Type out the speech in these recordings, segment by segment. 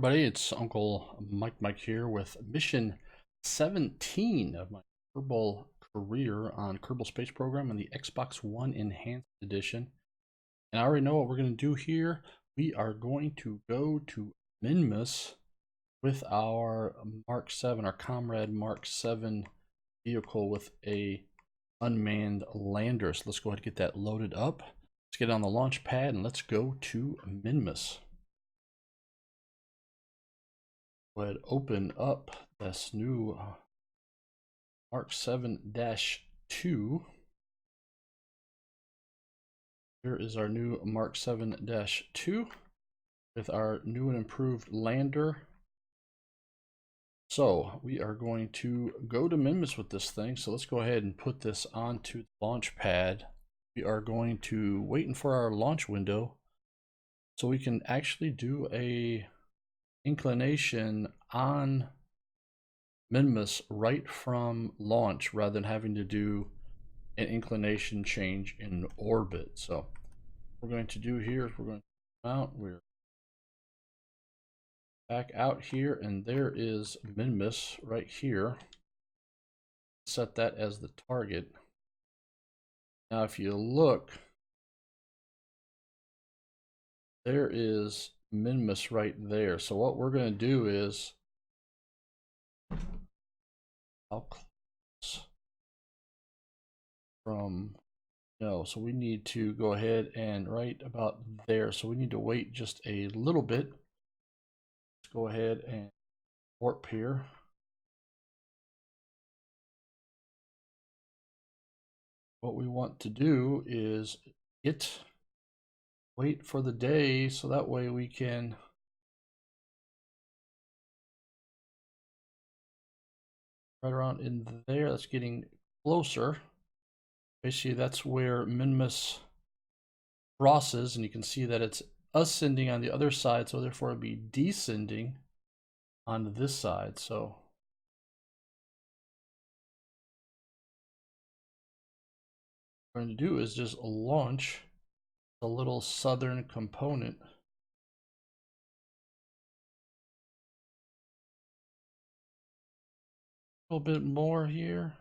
everybody, it's Uncle Mike here with mission 17 of my Kerbal Kareer on Kerbal Space Program and the Xbox One Enhanced Edition. And I already know what we're going to do here. We are going to go to MINMUS with our Mark 7, our Comrade Mark 7 vehicle with a unmanned lander. So let's go ahead and get that loaded up. Let's get it on the launch pad and let's go to MINMUS. Go ahead, open up this new Mark 7-2. Here is our new Mark 7-2 with our new and improved lander. So we are going to go to MINMUS with this thing. So let's go ahead and put this onto the launch pad. We are going to wait for our launch window so we can actually do a inclination on MINMUS right from launch rather than having to do an inclination change in orbit. So what we're going to do here is we're going to mount, we're back out here, and there is MINMUS right here. Set that as the target. Now if you look, there is MINMUS right there. So what we're going to do is how close from so we need to go ahead and right about there. So we need to wait just a little bit. Let's go ahead and warp here. What we want to do is wait for the day so that way we can right around in there. That's getting closer. Basically that's where MINMUS crosses, and you can see that it's ascending on the other side, so therefore it'd be descending on this side. So what we're going to do is just launch the little southern component. A little bit more here.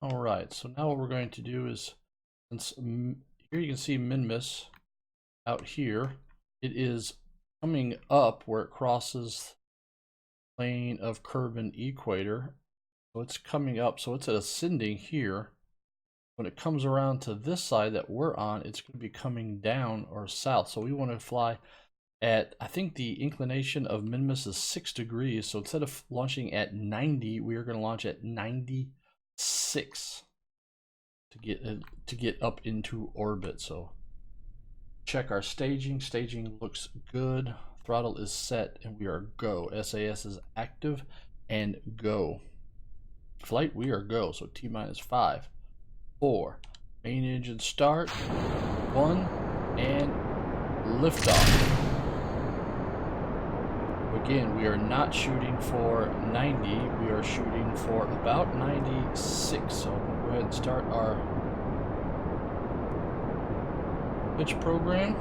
All right, so now what we're going to do is, since here you can see MINMUS out here, it is coming up where it crosses the plane of Kerbal equator. So it's coming up, so it's ascending here. When it comes around to this side that we're on, it's going to be coming down or south. So we want to fly at, I think the inclination of MINMUS is 6 degrees. So instead of launching at 90, we are going to launch at 96 to get up into orbit. So check our staging. Staging looks good. Throttle is set, and we are go. SAS is active and go. Flight, we are go. So T-minus 5, 4, main engine start, 1, and liftoff. Again, we are not shooting for 90, we are shooting for about 96. So we'll go ahead and start our pitch program.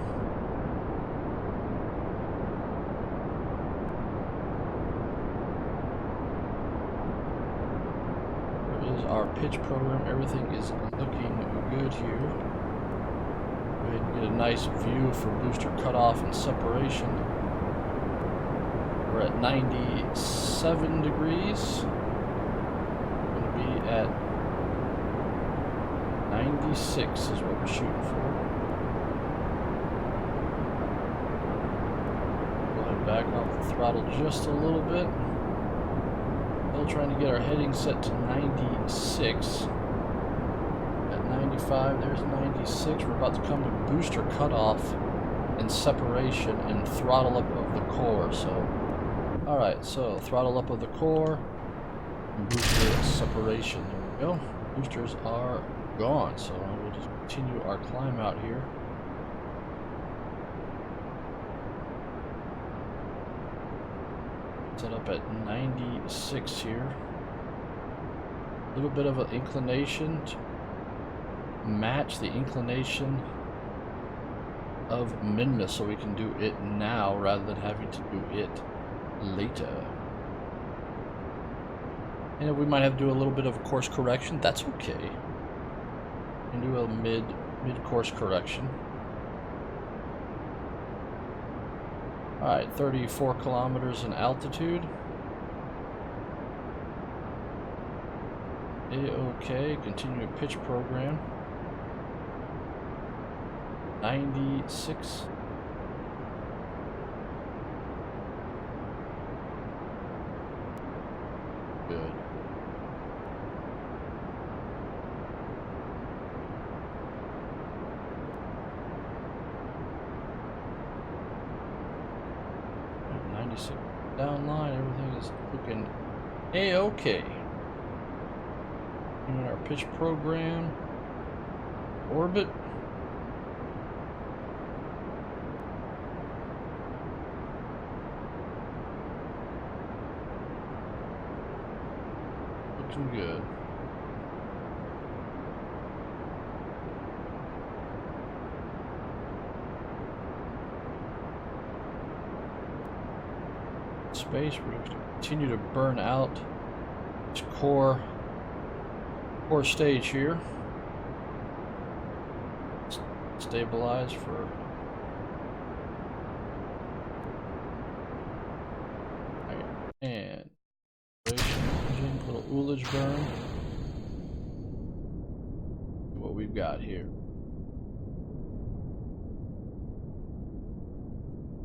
Our pitch program, everything is looking good here. Go ahead and get a nice view for booster cutoff and separation. We're at 97 degrees. We're going to be at 96 is what we're shooting for. Go ahead and back off the throttle just a little bit. Still trying to get our heading set to 96. At 95, there's 96. We're about to come to booster cutoff and separation and throttle up of the core. So, all right, so throttle up of the core and booster separation. There we go. Boosters are gone. So we'll just continue our climb out here. Set up at 96 here. A little bit of an inclination to match the inclination of MINMUS so we can do it now rather than having to do it later. And we might have to do a little bit of a course correction. That's okay. We can do a mid-course correction. Alright, 34 kilometers in altitude. A-OK, continue pitch program. 96. Good. Right, 96 down line, everything is looking A-OK. Doing our pitch program. Orbit. Looking good. Space, we're going to continue to burn out this core stage here. Stabilize for and engine, little ullage burn. See what we've got here.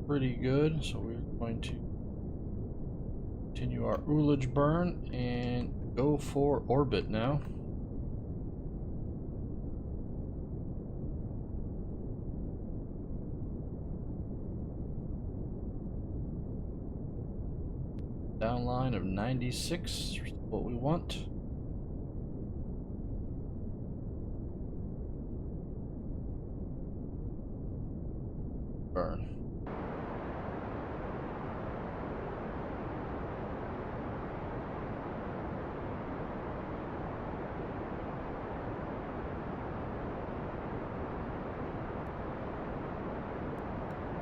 Pretty good, so we're going to continue our ullage burn and go for orbit now. Downline of 96, what we want. Burn.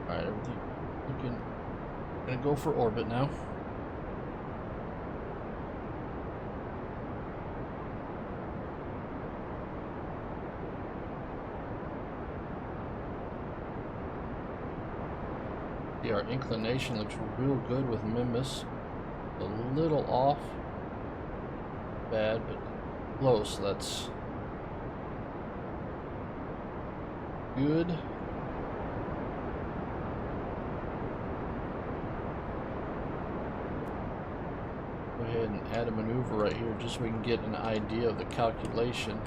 Alright, everything looking. Gonna go for orbit now. Our inclination looks real good with MINMUS. A little off. Bad, but close. That's good. Go ahead and add a maneuver right here just so we can get an idea of the calculation.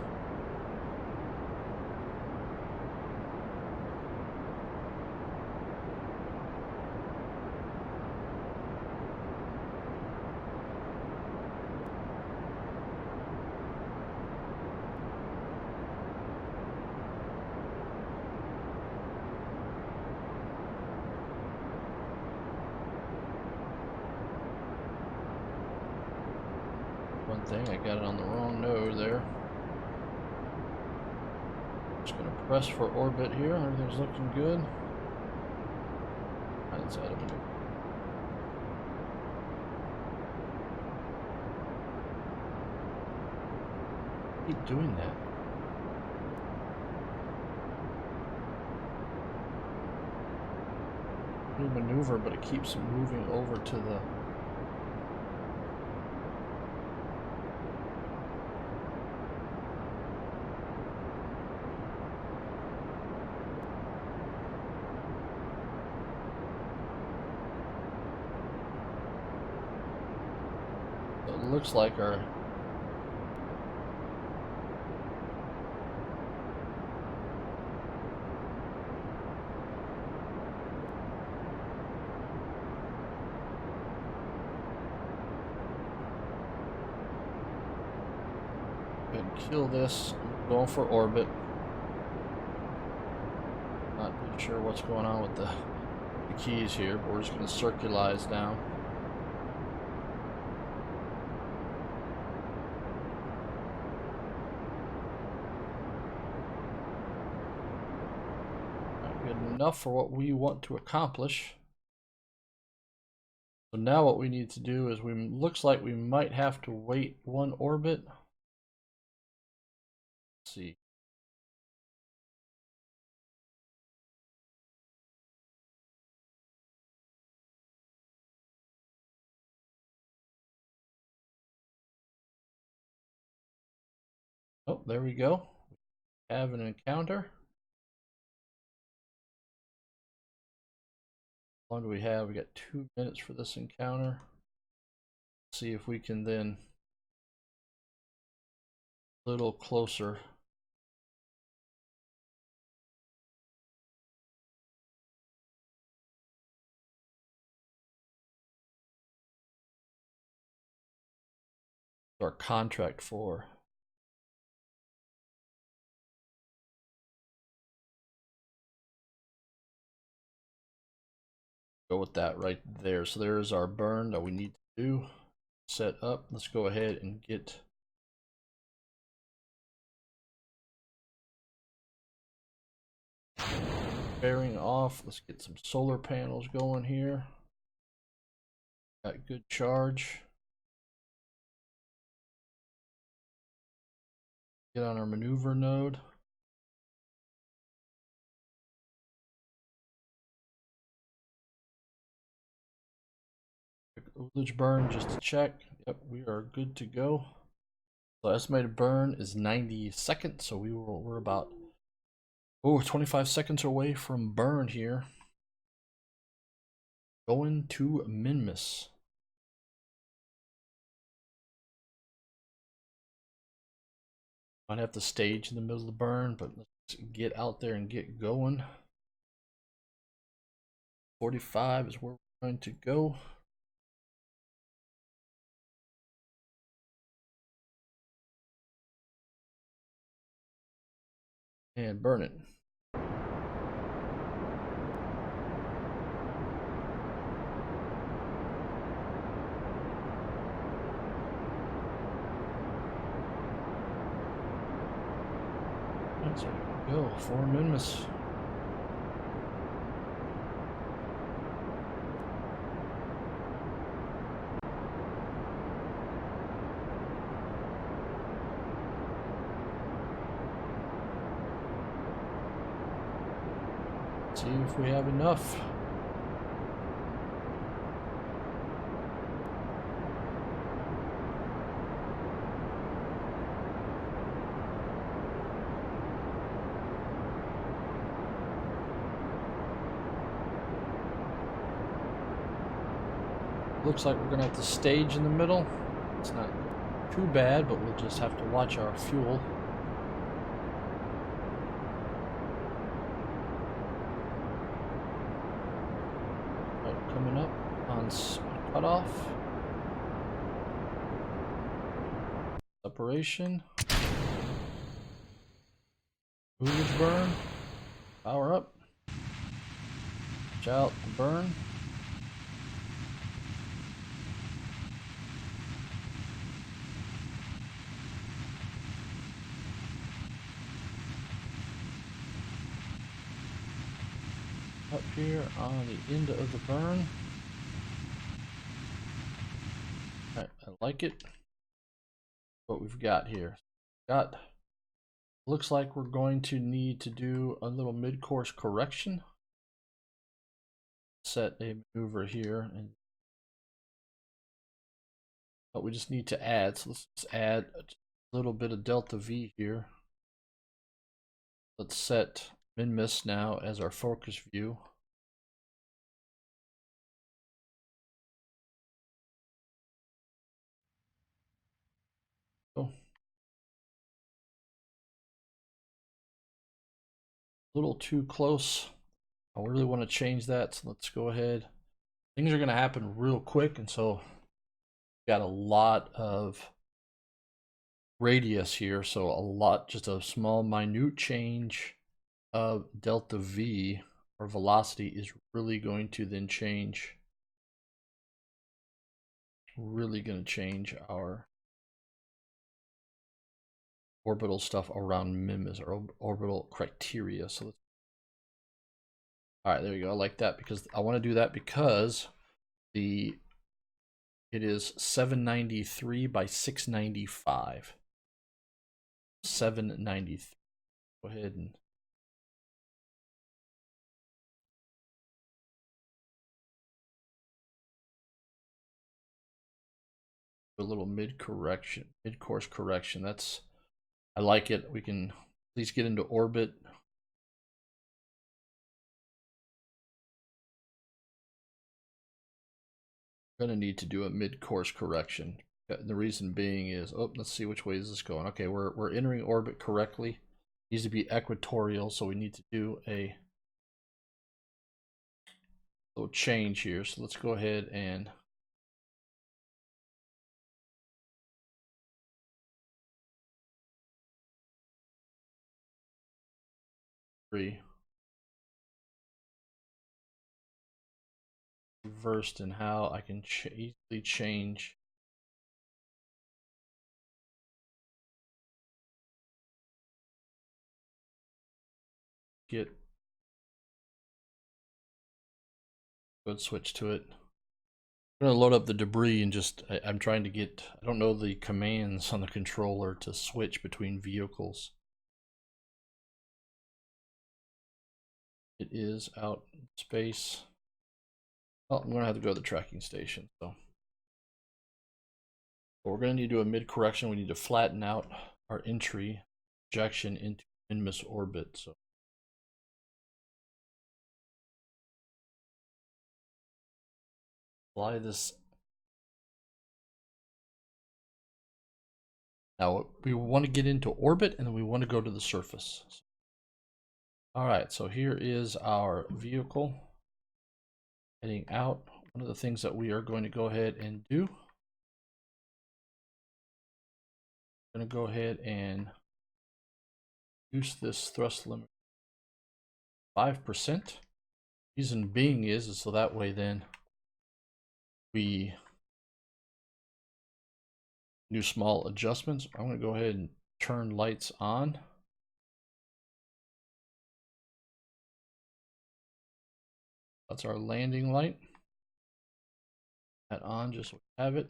One thing, I got it on the wrong node there. Just gonna press for orbit here. Everything's looking good. Alright, let's add a maneuver. Keep doing that. New maneuver, but it keeps moving over to the. It looks like our and kill this. I'm going for orbit. Not sure what's going on with the keys here, but we're just going to circularize now. enough for what we want to accomplish. So now what we need to do is looks like we might have to wait one orbit. Let's see. Oh, there we go. We have an encounter. How long do we have? We got 2 minutes for this encounter. See if we can then a little closer. Our contract for. Go with that right there. So there's our burn that we need to do. Set up. Let's go ahead and get bearing off. Let's get some solar panels going here. Got good charge. Get on our maneuver node. Ullage burn just to check. Yep, we are good to go. So estimated burn is 90 seconds. So we're about 25 seconds away from burn here. Going to MINMUS. Might have to stage in the middle of the burn, but let's get out there and get going. 45 is where we're going to go. And burn it. So there we go, 4 MINMUS. See if we have enough. Looks like we're gonna have to stage in the middle. It's not too bad, but we'll just have to watch our fuel. Right, coming up on cutoff. Separation. Ullage burn. Power up. Watch out the burn. Up here on the end of the burn. Alright, I like it. What we've got here. Looks like we're going to need to do a little mid-course correction. Set a maneuver here, but we just need to add. So let's just add a little bit of delta V here. Let's set MINMUS now as our focus view. Oh. A little too close. I really want to change that, so let's go ahead. Things are going to happen real quick, and so got a lot of radius here, so just a small minute change of delta V or velocity is really going to then change, our orbital stuff around MINMUS or orbital criteria. So let's All right, there you go. I like that because I want to do that because it is 793 by 695. 793. Go ahead and do a little mid-course correction. I like it. We can at least get into orbit. Gonna need to do a mid-course correction. The reason being is, oh, let's see which way is this going. Okay, we're entering orbit correctly. It needs to be equatorial, so we need to do a little change here. So let's go ahead and versed in how I can easily change let's switch to it. I'm gonna load up the debris and I'm trying to get, I don't know the commands on the controller to switch between vehicles. It is out in space. Well, I'm gonna have to go to the tracking station. So we're gonna need to do a mid correction. We need to flatten out our entry projection into MINMUS orbit. So fly this. Now we want to get into orbit and then we want to go to the surface. All right, so here is our vehicle heading out. One of the things that we are going to go ahead and do, I'm going to go ahead and reduce this thrust limit 5%. Reason being is so that way then we do small adjustments. I'm going to go ahead and turn lights on. That's our landing light. That on just so we have it.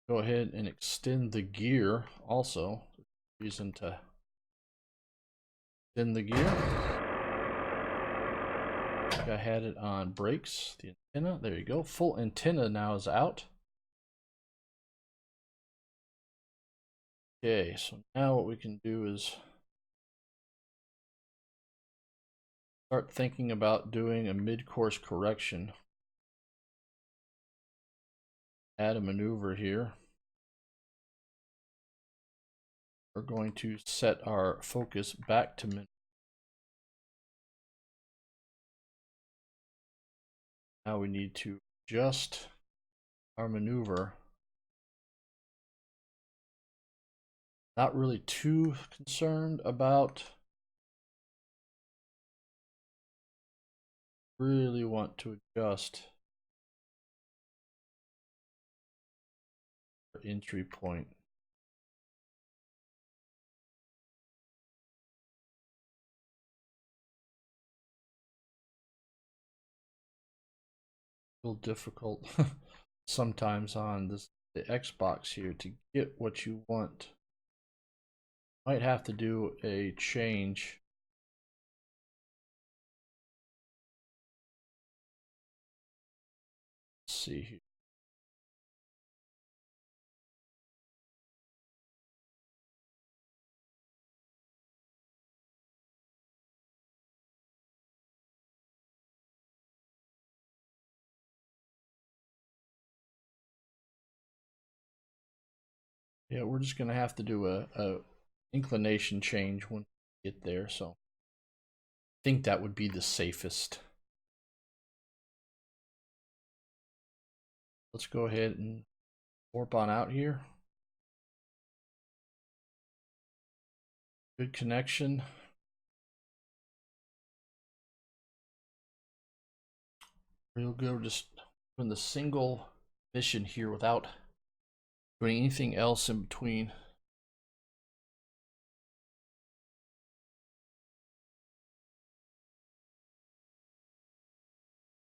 Go ahead and extend the gear also. Reason to extend the gear. I had it on brakes, the antenna. There you go. Full antenna now is out. Okay, so now what we can do is start thinking about doing a mid-course correction. Add a maneuver here. We're going to set our focus back to min. Now we need to adjust our maneuver. Not really too concerned about. Really want to adjust our entry point. A little difficult sometimes on the Xbox here to get what you want. Might have to do a change. Let's see here. Yeah, we're just gonna have to do a inclination change when we get there. So I think that would be the safest. Let's go ahead and warp on out here. Good connection. Real good. We're just doing the single mission here without doing anything else in between.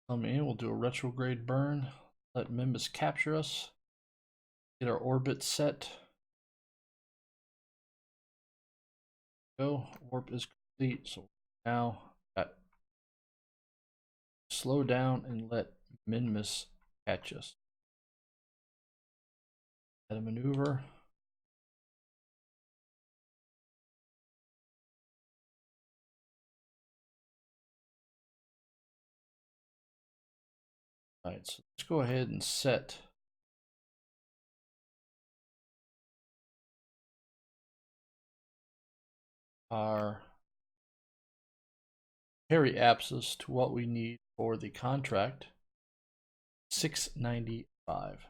Come in, we'll do a retrograde burn. Let MINMUS capture us. Get our orbit set. Go. Warp is complete. So now slow down and let MINMUS catch us. Add a maneuver. All right, so let's go ahead and set our carry axis to what we need for the contract. 695.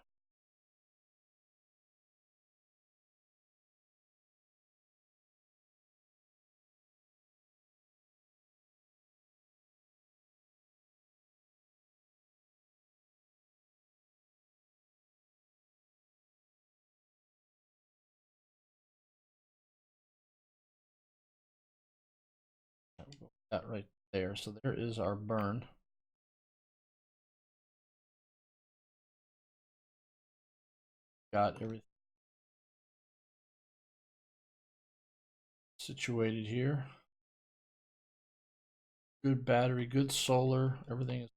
That right there. So there is our burn. Got everything situated here. Good battery, good solar, everything is.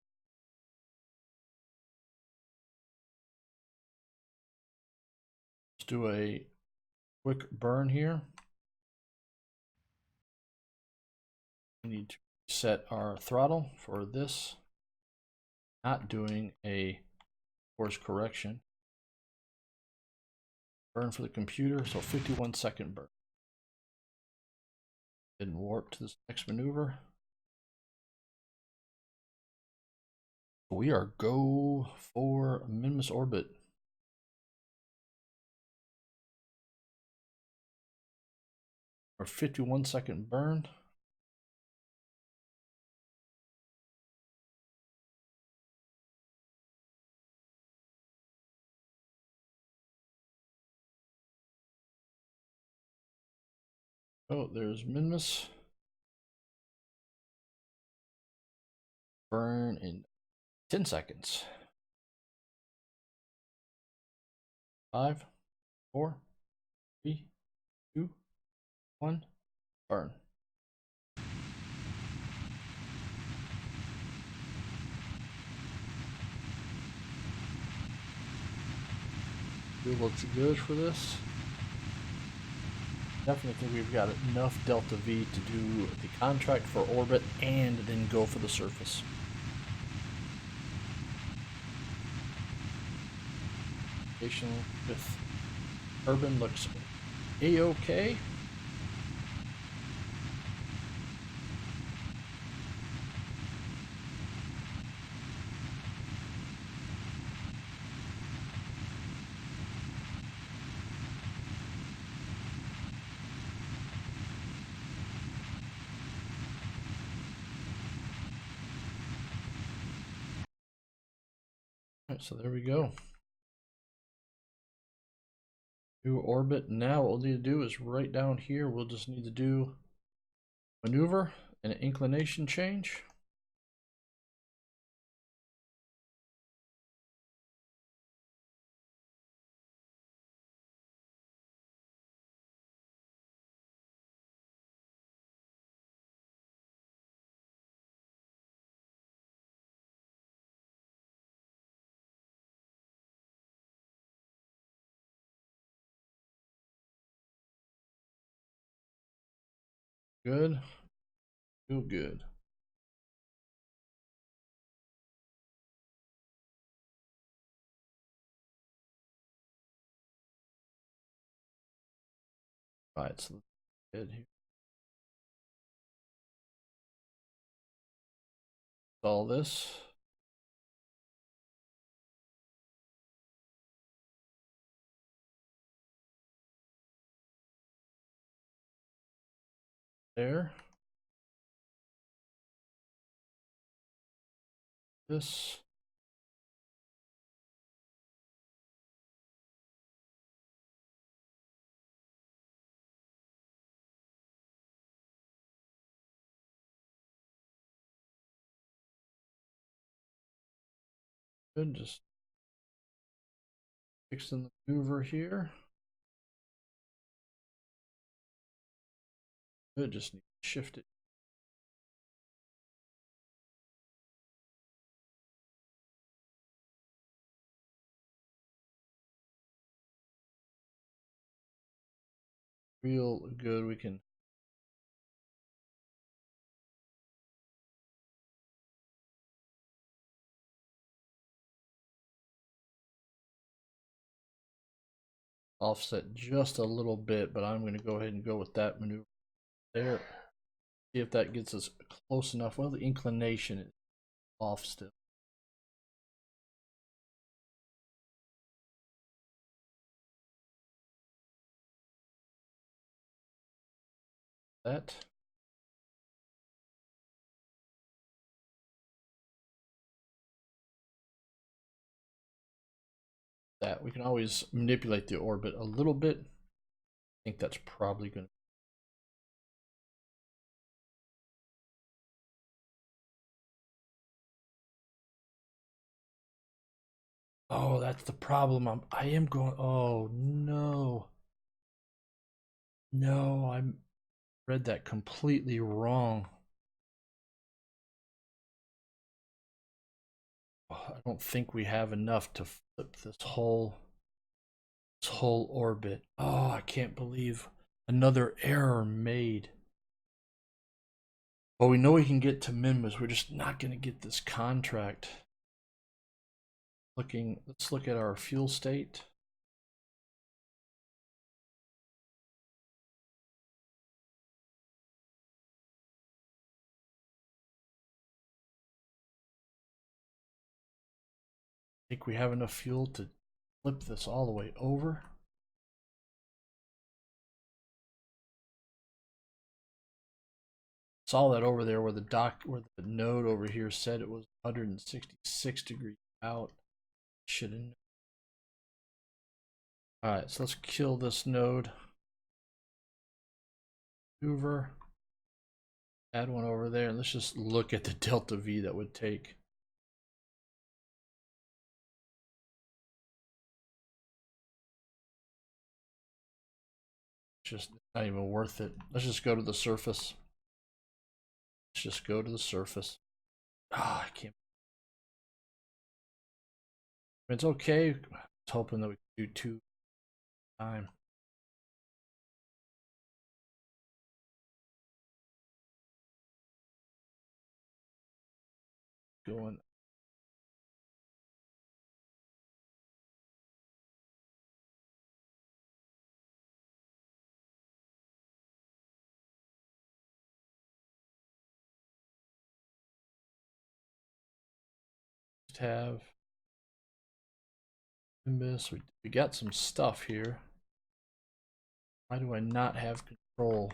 Let's do a quick burn here. We need to set our throttle for this. Not doing a course correction. Burn for the computer, so 51-second burn. Then warp to this next maneuver. We are go for MINMUS orbit. Our 51-second burn. Oh, there's MINMUS. Burn in 10 seconds. 5, 4, 3, 2, 1, burn. It looks good for this. Definitely think we've got enough Delta V to do the contract for orbit and then go for the surface. With Urban looks a-okay. Alright, so there we go. New orbit. Now what we'll need to do is right down here, we'll just need to do maneuver and an inclination change. Good. Feel good. Alright, so let's get here. All this. There. This. Good, just fixing the maneuver here. Good, just need to shift it. Real good, we can offset just a little bit, but I'm going to go ahead and go with that maneuver there. See if that gets us close enough. Well, the inclination is off still. That. That. We can always manipulate the orbit a little bit. I think that's probably going to. Oh, that's the problem. I am going. Oh no. No, I read that completely wrong. Oh, I don't think we have enough to flip this whole orbit. Oh, I can't believe another error made. Well, we know we can get to MINMUS. We're just not going to get this contract. Let's look at our fuel state. I think we have enough fuel to flip this all the way over. Saw that over there where the node over here said it was 166 degrees out. Shouldn't. All right, so let's kill this node. Hoover. Add one over there, and let's just look at the delta V that would take. Just not even worth it. Let's just go to the surface. Let's just go to the surface. Ah, I can't. It's okay. I was hoping that we could do 2 time. Going. Have MINMUS. We got some stuff here. Why do I not have control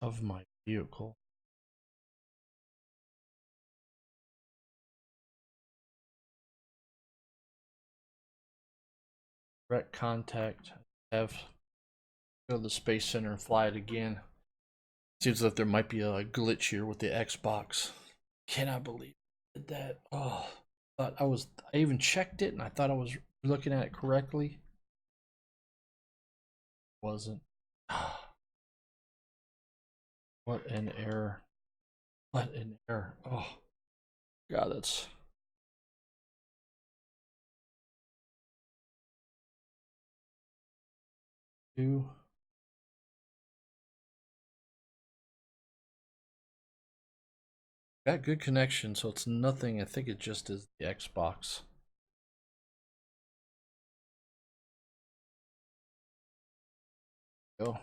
of my vehicle? Direct contact. Have go to the Space Center and fly it again. Seems like there might be a glitch here with the Xbox. Cannot believe that. Oh, thought I even checked it and I thought I was looking at it correctly. Wasn't. What an error. What an error. Oh, God, that's. Two. Got good connection, so it's nothing. I think it just is the Xbox. Go.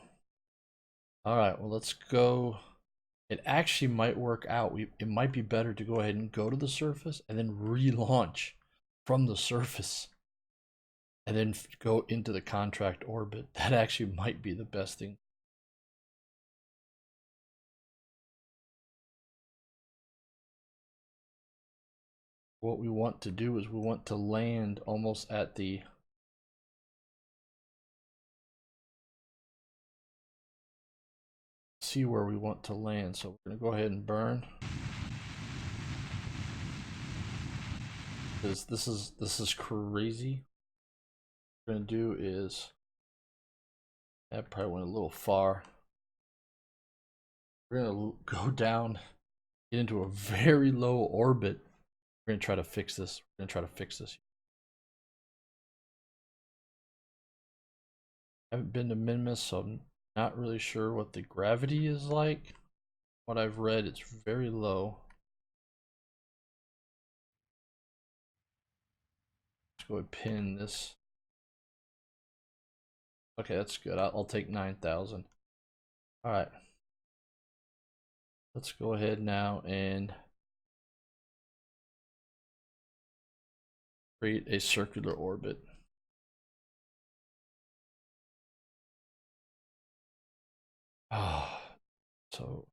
All right, well, let's go. It actually might work out. It might be better to go ahead and go to the surface and then relaunch from the surface and then go into the contract orbit. That actually might be the best thing. What we want to do is we want to land almost at the see where we want to land. So we're going to go ahead and burn. Because this is crazy. What we're gonna do is, that probably went a little far. We're gonna go down, get into a very low orbit. We're gonna try to fix this. We're gonna try to fix this. I haven't been to MINMUS, so I'm not really sure what the gravity is like. What I've read, it's very low. Let's go ahead and pin this. Okay, that's good. I'll take 9,000. All right. Let's go ahead now and create a circular orbit. Ah, so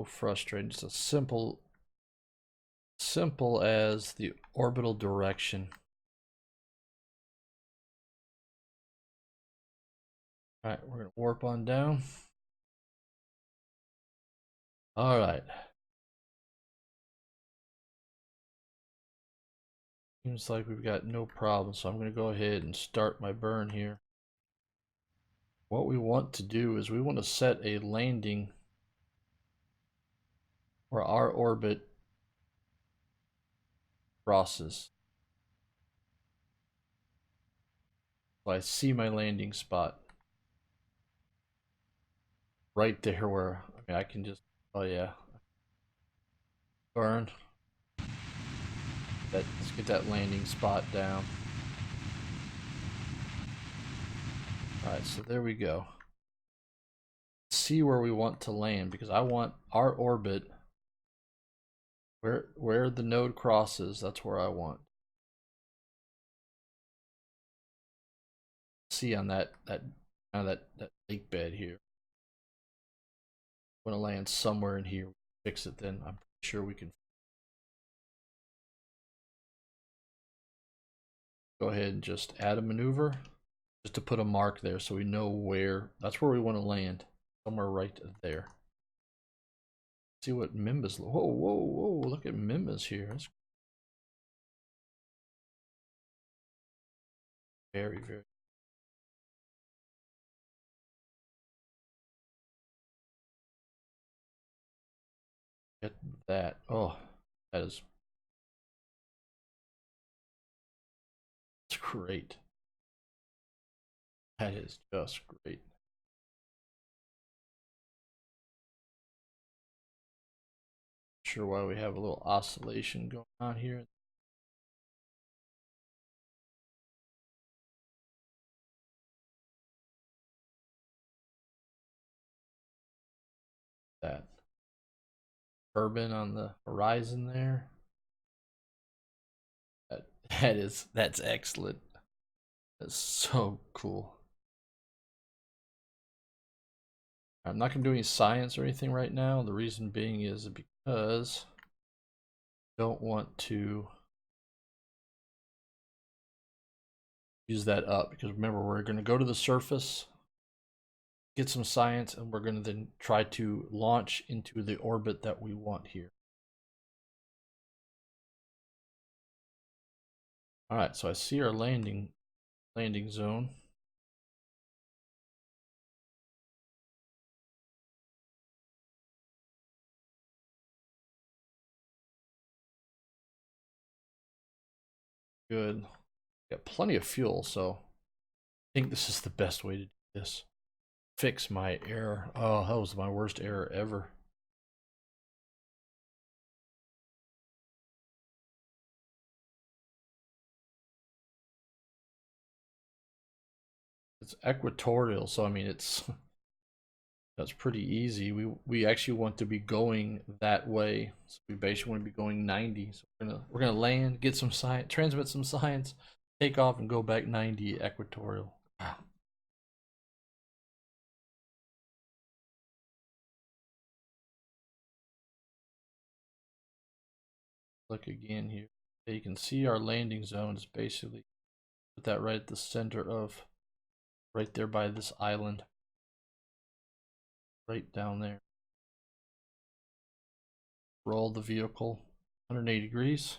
frustrating. Just a simple as the orbital direction. All right, we're gonna warp on down. All right. Seems like we've got no problem, so I'm gonna go ahead and start my burn here. What we want to do is we want to set a landing where our orbit crosses. So I see my landing spot right there where, I mean, I can just, oh yeah, burn. Let's get that landing spot down. All right, so there we go. See where we want to land, because I want our orbit where the node crosses. That's where I want. See on that lake bed here. I'm gonna land somewhere in here. Fix it then. I'm pretty sure we can. Go ahead and just add a maneuver, just to put a mark there so we know where. That's where we want to land. Somewhere right there. See what MINMUS. Whoa, whoa, whoa! Look at MINMUS here. That's very, very. Get that. Oh, that is. It's great. That is just great. Not sure why we have a little oscillation going on here. That turbine on the horizon there. That's excellent. That's so cool. I'm not gonna do any science or anything right now. The reason being is because I don't want to use that up, because remember, we're gonna go to the surface, get some science, and we're gonna then try to launch into the orbit that we want here. All right, so I see our landing zone. Good. Got plenty of fuel, so I think this is the best way to do this. Fix my error. Oh, that was my worst error ever. It's equatorial, so I mean that's pretty easy. We actually want to be going that way. So we basically want to be going 90. So we're gonna land, get some science, transmit some science, take off, and go back 90 equatorial. Wow. Look again here. You can see our landing zone is basically, put that right at the center of, right there by this island. Right down there. Roll the vehicle. 180 degrees.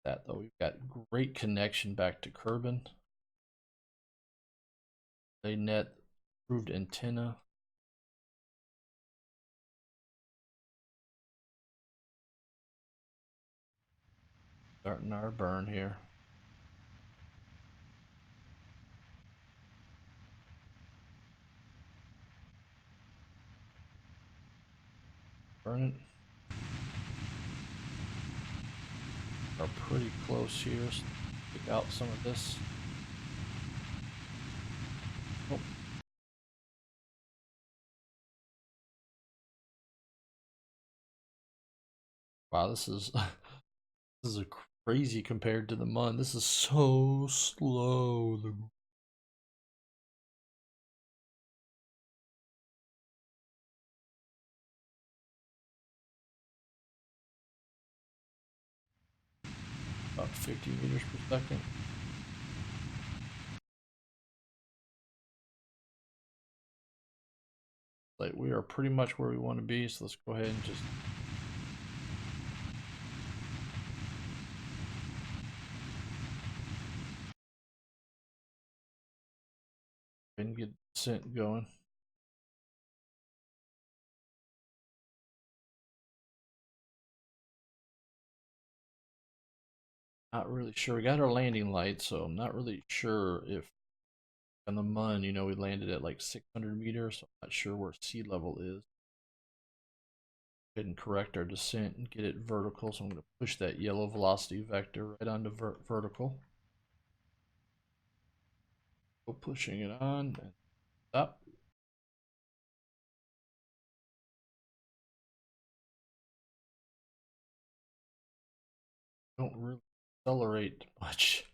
That though, we've got great connection back to Kerbal. They net approved antenna. Starting our burn here. Burn it. Are pretty close here. So pick out some of this. Oh. Wow, this is this is a crazy compared to the MUN. This is so slow. About 50 meters per second. Like, we are pretty much where we want to be, so let's go ahead and just get descent going. Not really sure. We got our landing light, so I'm not really sure if on the MUN, you know, we landed at like 600 meters, so I'm not sure where sea level is. Go ahead and correct our descent and get it vertical, so I'm going to push that yellow velocity vector right onto vertical. Go pushing it on and stop. Don't really accelerate much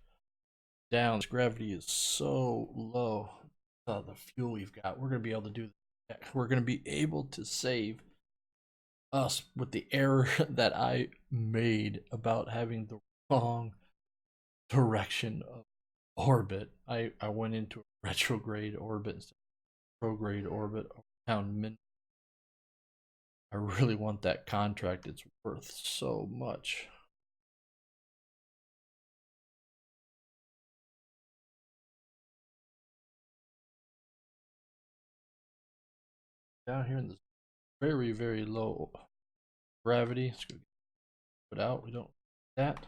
down. Gravity is so low. The fuel we've got, we're going to be able to do that. We're going to be able to save us with the error that I made about having the wrong direction of orbit. I went into a retrograde orbit instead of prograde orbit around MINMUS. I really want that contract. It's worth so much. Down here in this very, very low gravity, it's going to put out. We don't need that.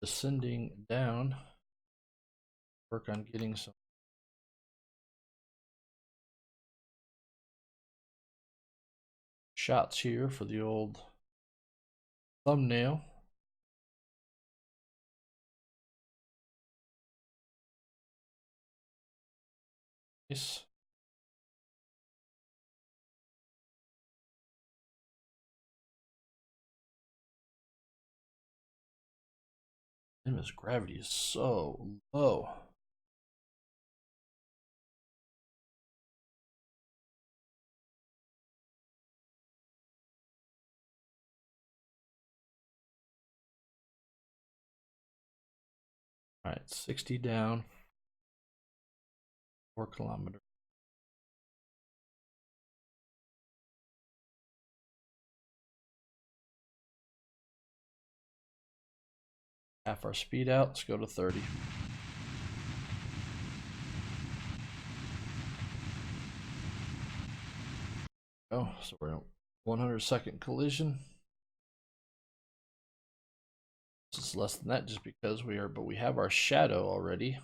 Descending down. Work on getting some shots here for the old thumbnail. Nice. MINMUS gravity is so low. All right, 60 down, 4 kilometers. Half our speed out. Let's go to 30. Oh, so we're in a 100-second collision. This is less than that just because we are, but we have our shadow already.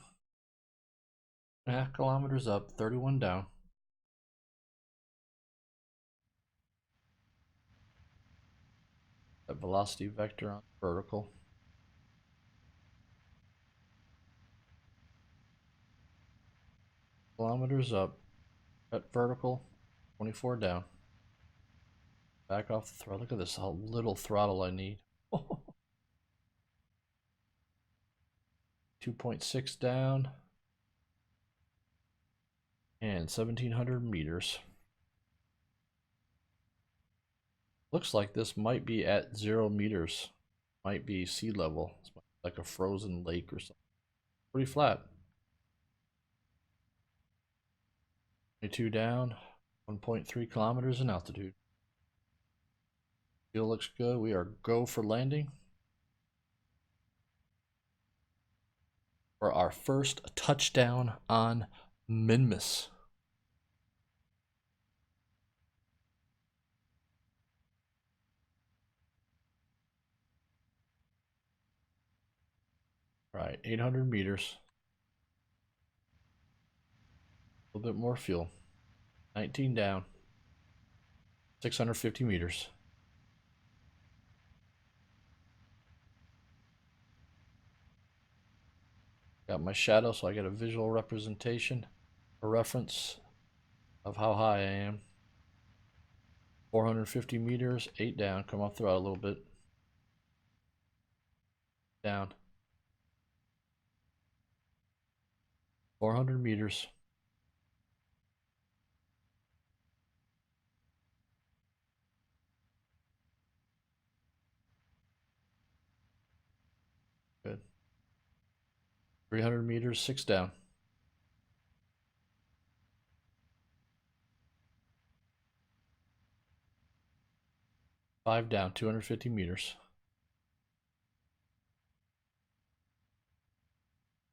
1.5 kilometers up, 31 down. That velocity vector on vertical. Kilometers up, at vertical, 24 down. Back off the throttle. Look at this, how little throttle I need. 2.6 down. And 1,700 meters. Looks like this might be at 0 meters. Might be sea level. It's like a frozen lake or something. Pretty flat. 22 down. 1.3 kilometers in altitude. Fuel looks good. We are go for landing for our first touchdown on MINMUS. All right, 800 meters. A little bit more fuel. 19 down. 650 meters. Got my shadow so I get a visual representation, a reference of how high I am. 450 meters, 8 down. Come off throttle a little bit. Down. 400 meters. Good. 300 meters, 6 down. 5 down, 250 meters.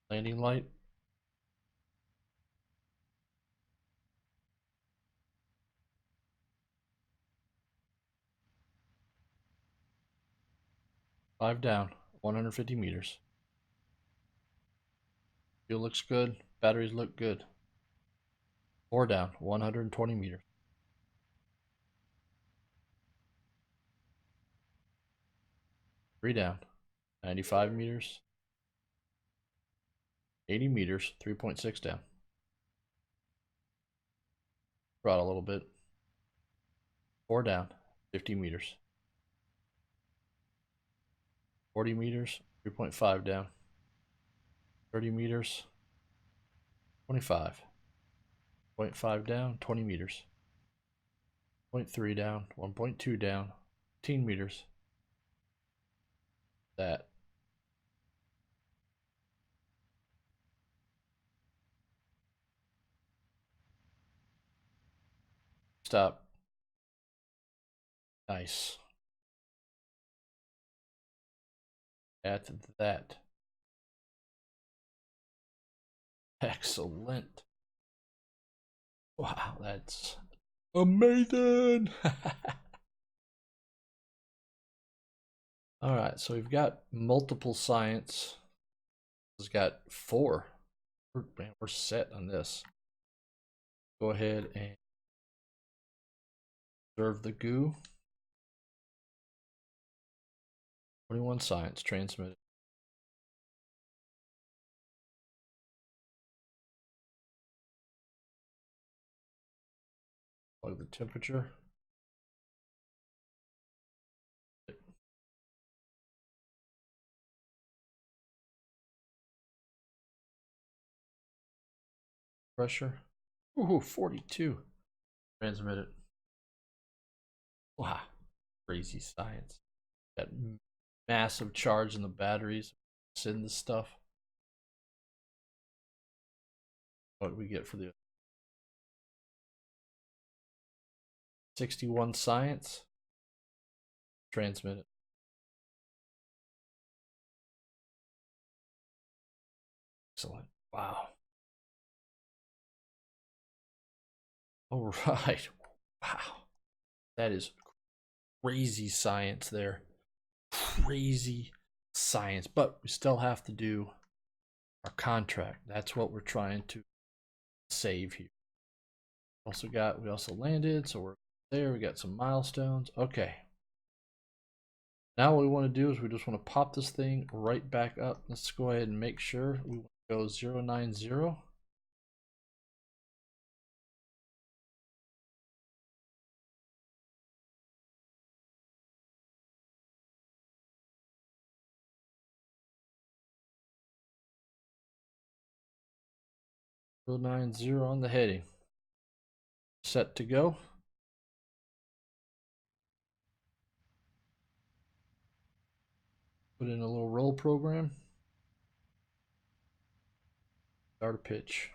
Landing light. Five down, 150 meters. Fuel looks good. Batteries look good. 4 down, 120 meters. 3 down, 95 meters. 80 meters, 3.6 down. Throttle a little bit. 4 down, 50 meters. 40 meters, 3.5 down. 30 meters, 25. 0.5 down, 20 meters. 0.3 down, 1.2 down, 15 meters. That. Stop. Nice. At that. Excellent. Wow, that's amazing. All right, so we've got multiple science. It's got 4. Man, we're set on this. Go ahead and observe the goo. 21 science transmitted. Plug the temperature. Pressure. Ooh, 42. Transmitted. Wow, crazy science. Got massive charge in the batteries. Send this stuff. What do we get for the 61 science? Transmitted. Excellent. Wow. All right. Wow. That is crazy science there. Crazy science. But we still have to do our contract. That's what we're trying to save here. We also landed, so we're there. We got some milestones. Okay. Now what we want to do is we just want to pop this thing right back up. Let's go ahead and make sure we want to go 090. Zero 90 on the heading. Set to go. Put in a little roll program. Start a pitch.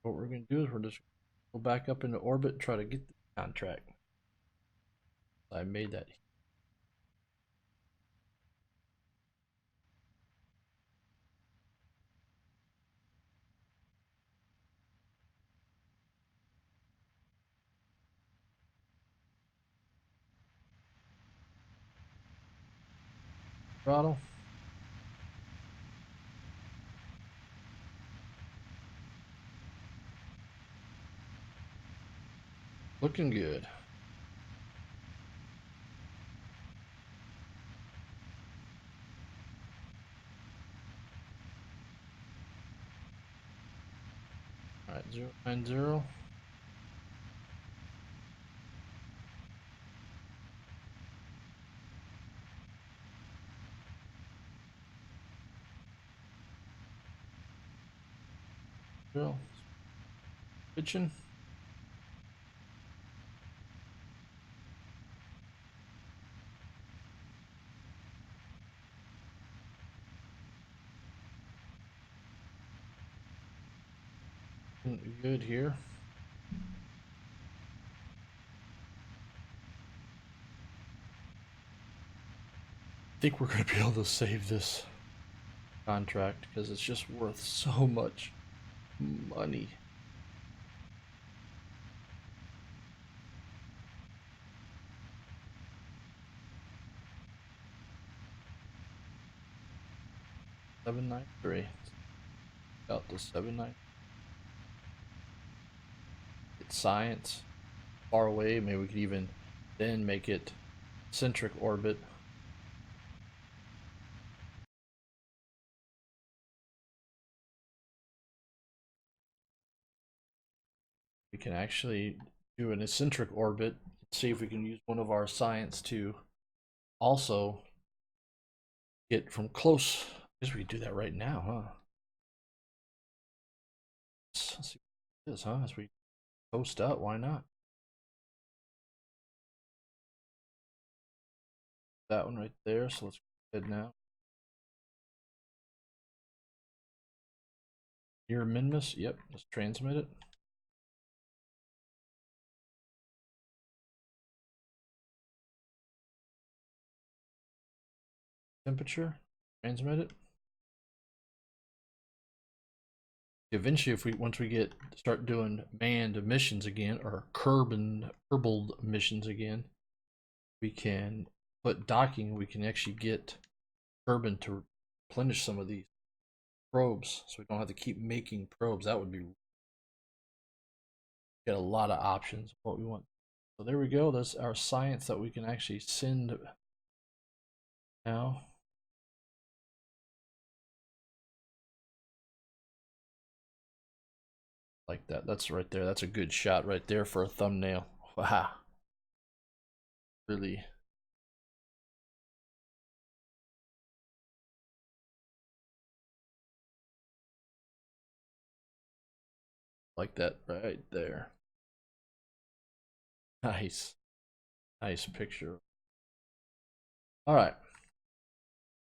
What we're going to do is we're just go back up into orbit and try to get the contract. I made that. Throttle. Looking good. All right, 090. Pitching. Good here. I think we're going to be able to save this contract because it's just worth so much money. $793. Out to 790. It's science. Far away. Maybe we could even then make it centric orbit. We can actually do an eccentric orbit. See if we can use one of our science to also get from close. I guess we can do that right now, huh? Let's see what it is, huh? As we post up, why not? That one right there. So let's go ahead now. Your MINMUS. Yep. Let's transmit it. Temperature. Transmit it. Eventually, if we once we get start doing manned missions again or Kerbal missions again, we can put docking. We can actually get Kerbal to replenish some of these probes, so we don't have to keep making probes. That would be get a lot of options of what we want. So there we go. That's our science that we can actually send now. Like that. That's right there. That's a good shot right there for a thumbnail. Wow. Really. Like that right there. Nice. Nice picture. All right.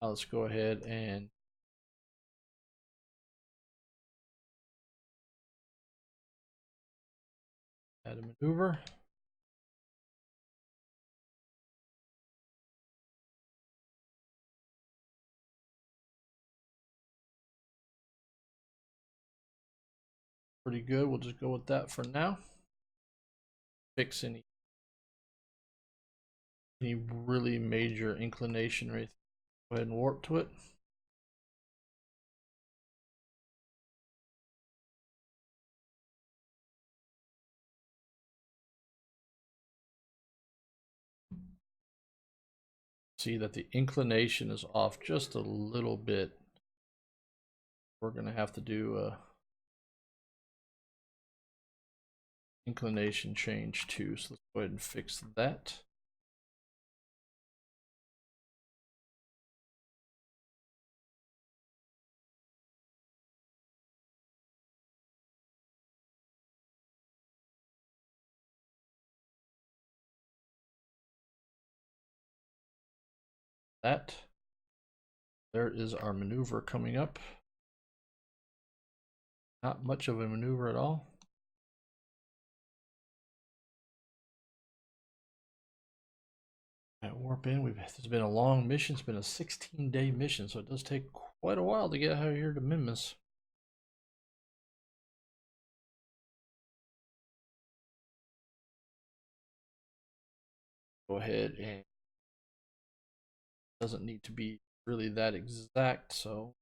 Now let's go ahead and add a maneuver. Pretty good. We'll just go with that for now. Fix any really major inclination right. Go ahead and warp to it. See that the inclination is off just a little bit. We're going to have to do a inclination change too. So let's go ahead and fix that. There is our maneuver coming up. Not much of a maneuver at all. At warp in, it's been a long mission. It's been a 16-day mission, so it does take quite a while to get out here to MINMUS. Go ahead, and it doesn't need to be really that exact, so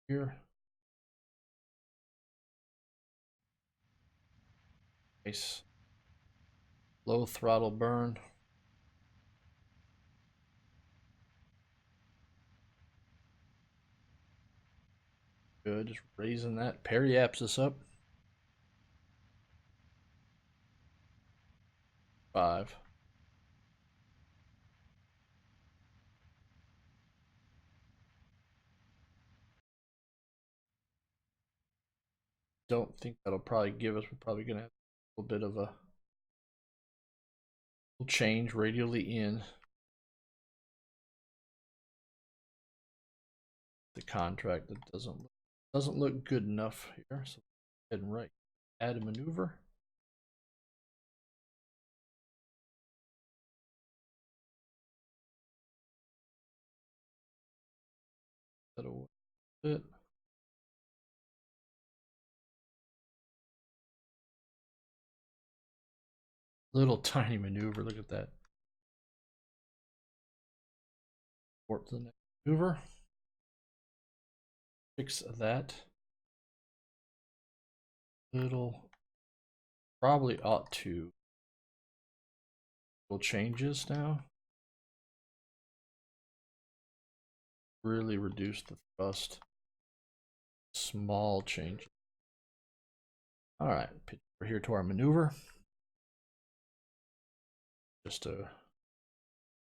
here. Nice. Low throttle burn. Good, just raising that periapsis up. 5. Don't think that'll probably give us. We're probably gonna have a little bit of a change radially in the contract. That doesn't look good enough here. So go ahead and right, add a maneuver. That'll fit. Little tiny maneuver. Look at that. Warp to the next maneuver. Fix that. Little. Probably ought to. Little changes now. Really reduce the thrust. Small change. All right, we're here to our maneuver. Just a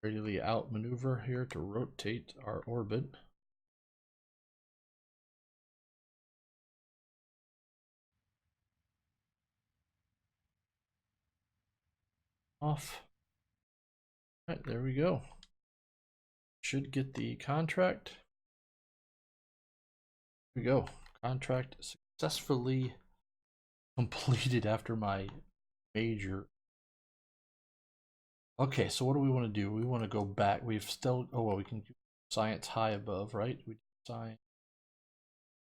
radially out maneuver here to rotate our orbit. Off. All right, there we go. Should get the contract. Here we go. Contract successfully completed after my major. Okay, so what do we want to do? We want to go back. We've still, oh, well, we can do science high above, right? We do science,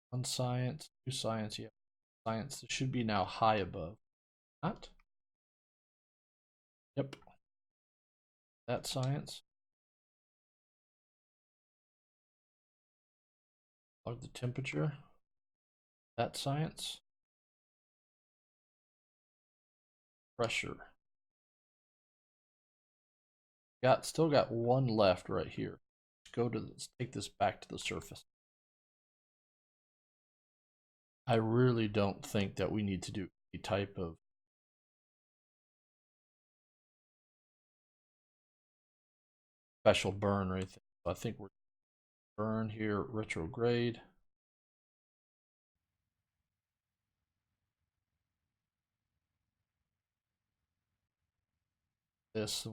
1 science, 2 science, yeah. Science should be now high above. Not? Yep. That science. Log the temperature. That science. Pressure. Still got 1 left right here. Let's take this back to the surface. I really don't think that we need to do any type of special burn or anything. I think we're burn here, retrograde. This,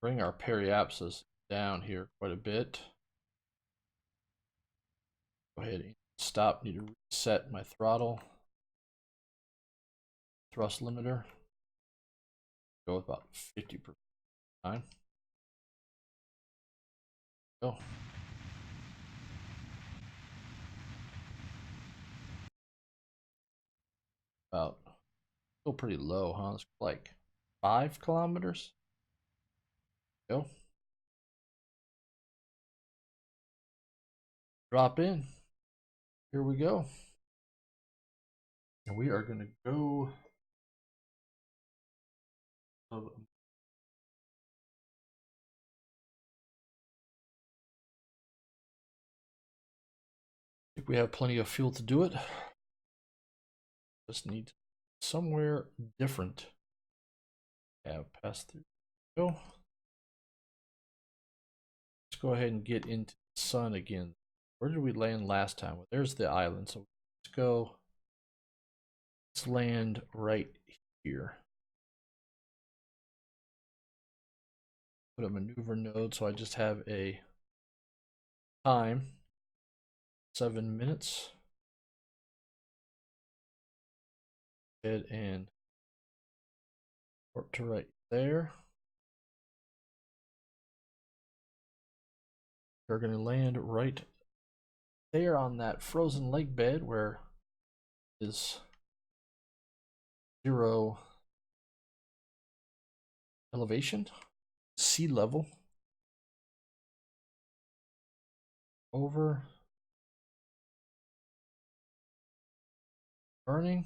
bring our periapsis down here quite a bit. Go ahead and stop. Need to reset my throttle. Thrust limiter. Go with about 50% time. Go. About, still pretty low, huh? It's like 5 kilometers. Go. Drop in. Here we go. And we are going to go. I think we have plenty of fuel to do it. Just need somewhere different. Have pass through. Go. Let's go ahead and get into the sun again. Where did we land last time? Well, there's the island. So let's go. Let's land right here. Put a maneuver node so I just have a time. 7 minutes. Head and warp to right there. We're going to land right there on that frozen lake bed where is 0 elevation, sea level. Over. Burning.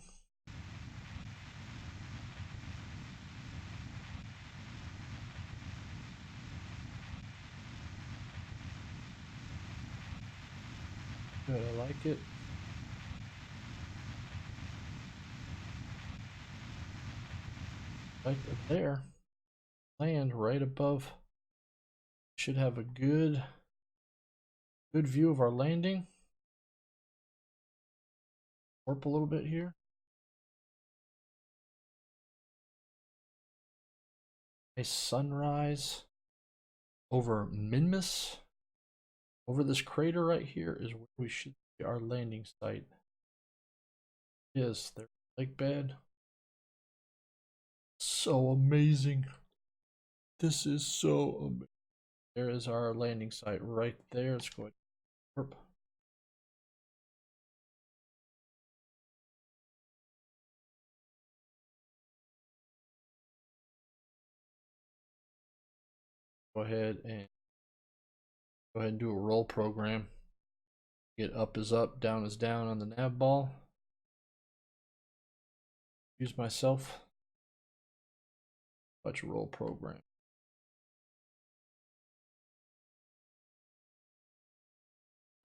Good, I like it. Right there. Land right above. Should have a good view of our landing. Warp a little bit here. A sunrise over MINMUS. Over this crater right here is where we should see our landing site. Yes, there's lake bed. So amazing. This is so amazing. There is our landing site right there. Let's go ahead and warp. Go ahead and do a roll program. Get up is up, down is down on the nav ball. Use myself. Watch a roll program.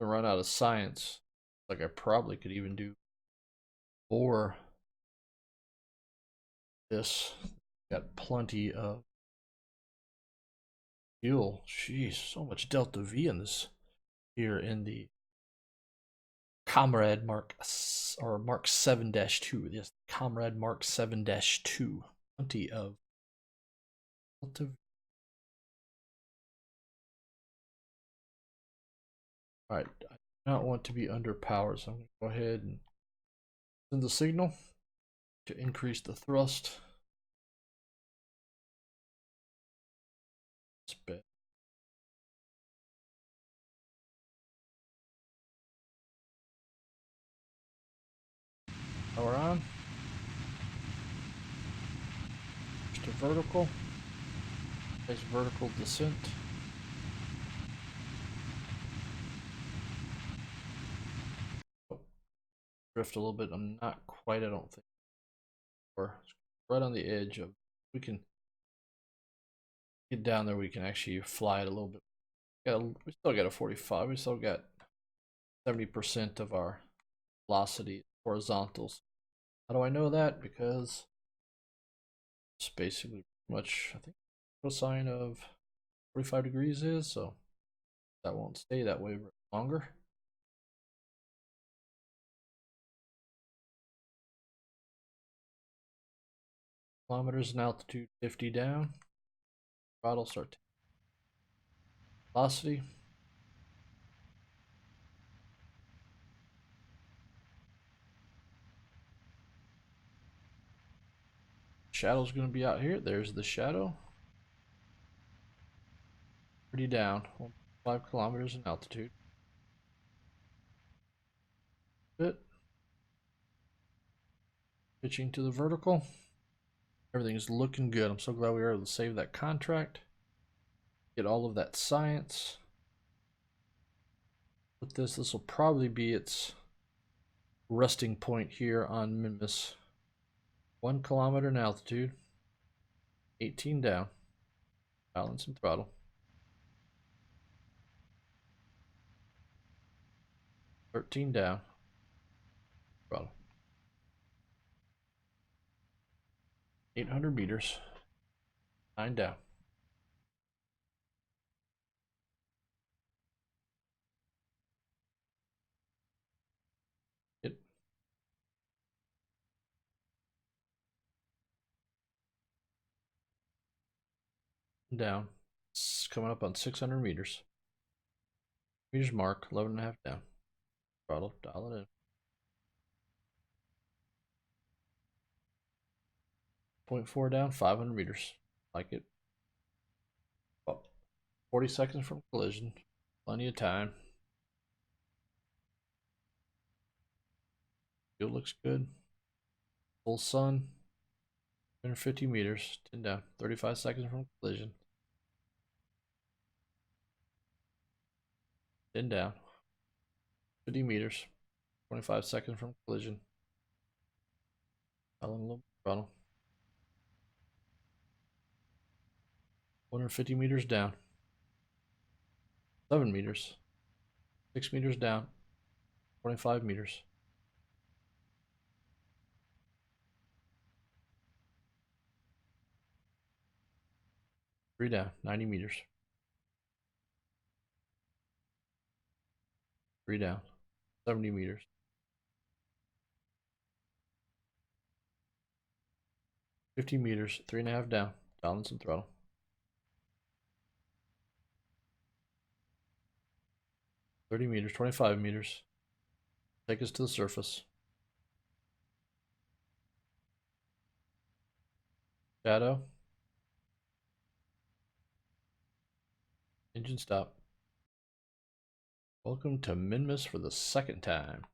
I run out of science. Like I probably could even do more. This got plenty of fuel. Jeez, so much Delta V in this here in the Comrade Mark 7-2. Yes, Comrade Mark 7-2. Plenty of Delta V. All right, I do not want to be underpowered, so I'm going to go ahead and send the signal to increase the thrust. Spit. Power on. Just a vertical. Nice vertical descent. Oh, drift a little bit. I'm not quite, I don't think. Or right on the edge of, we can get down there, we can actually fly it a little bit. We still got a 45. We still got 70% of our velocity horizontals. How do I know that? Because it's basically much, I think, cosine of 45 degrees is, so that won't stay that way longer. Kilometers in altitude, 50 down. Throttle start. Velocity. Shadow's going to be out here. There's the shadow. Pretty down. 5 kilometers in altitude. Bit. Pitching to the vertical. Everything's looking good. I'm so glad we were able to save that contract. Get all of that science. With this will probably be its resting point here on MINMUS. 1 kilometer in altitude. 18 down. Balance and throttle. 13 down. Throttle. 800 meters. 9 down. Hit. Down. It's coming up on 600 meters. Meters mark, 11.5 down. Throttle, dial it in. 0.4 down, 500 meters. Like it. Oh, 40 seconds from collision. Plenty of time. Fuel looks good. Full sun. 250 meters. 10 down. 35 seconds from collision. 10 down. 50 meters. 25 seconds from collision. Dial in a little throttle. 150 meters down. 7 meters. 6 meters down. 25 meters. 3 down. 90 meters. 3 down. 70 meters. 50 meters. 3.5 down. Dial in some throttle. 30 meters. 25 meters. Take us to the surface. Shadow. Engine stop. Welcome to MINMUS for the second time.